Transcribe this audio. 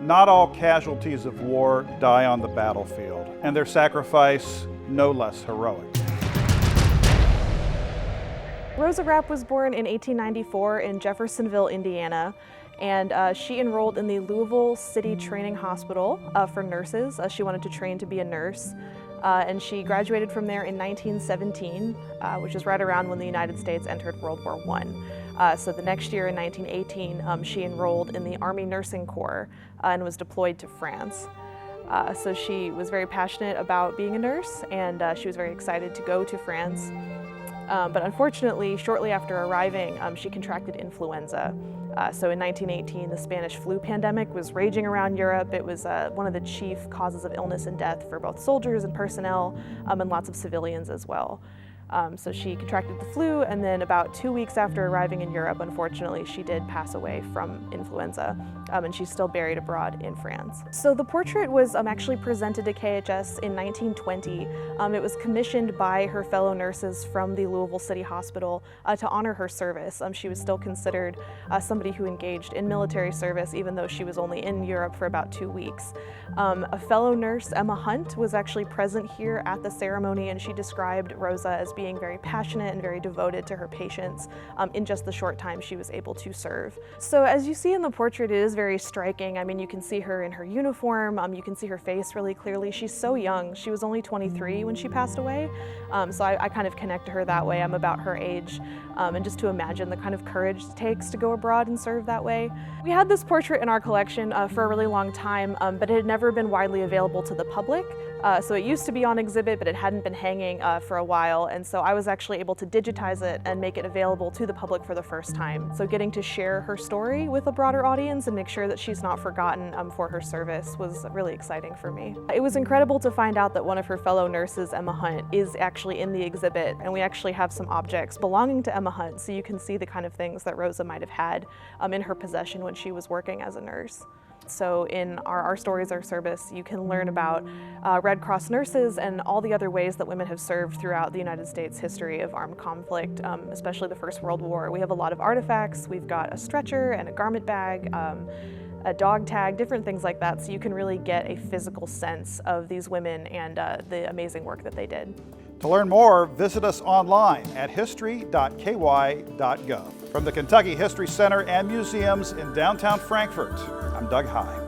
Not all casualties of war die on the battlefield, and their sacrifice no less heroic. Rosa Rapp was born in 1894 in Jeffersonville, Indiana, and she enrolled in the Louisville City Training Hospital for nurses. She wanted to train to be a nurse, and she graduated from there in 1917, which is right around when the United States entered World War I. So the next year in 1918, she enrolled in the Army Nursing Corps and was deployed to France. So she was very passionate about being a nurse, and she was very excited to go to France. But unfortunately, shortly after arriving, she contracted influenza. So in 1918, the Spanish flu pandemic was raging around Europe. It was one of the chief causes of illness and death for both soldiers and personnel, and lots of civilians as well. So she contracted the flu, and then about 2 weeks after arriving in Europe, unfortunately, she did pass away from influenza, and she's still buried abroad in France. So the portrait was actually presented to KHS in 1920. It was commissioned by her fellow nurses from the Louisville City Hospital to honor her service. She was still considered somebody who engaged in military service, even though she was only in Europe for about 2 weeks. A fellow nurse, Emma Hunt, was actually present here at the ceremony, and she described Rosa as being very passionate and very devoted to her patients in just the short time she was able to serve. So as you see in the portrait, it is very striking. I mean, you can see her in her uniform, you can see her face really clearly. She's so young. She was only 23 when she passed away, so I kind of connect to her that way. I'm about her age, and just to imagine the kind of courage it takes to go abroad and serve that way. We had this portrait in our collection for a really long time, but it had never been widely available to the public. So it used to be on exhibit, but it hadn't been hanging for a while, and so I was actually able to digitize it and make it available to the public for the first time. So getting to share her story with a broader audience and make sure that she's not forgotten for her service was really exciting for me. It was incredible to find out that one of her fellow nurses, Emma Hunt, is actually in the exhibit, and we actually have some objects belonging to Emma Hunt, so you can see the kind of things that Rosa might have had in her possession when she was working as a nurse. So in Our Stories, Our Service, you can learn about Red Cross nurses and all the other ways that women have served throughout the United States history of armed conflict, especially the First World War. We have a lot of artifacts. We've got a stretcher and a garment bag, a dog tag, different things like that, so you can really get a physical sense of these women and the amazing work that they did. To learn more, visit us online at history.ky.gov. From the Kentucky History Center and Museums in downtown Frankfort, I'm Doug High.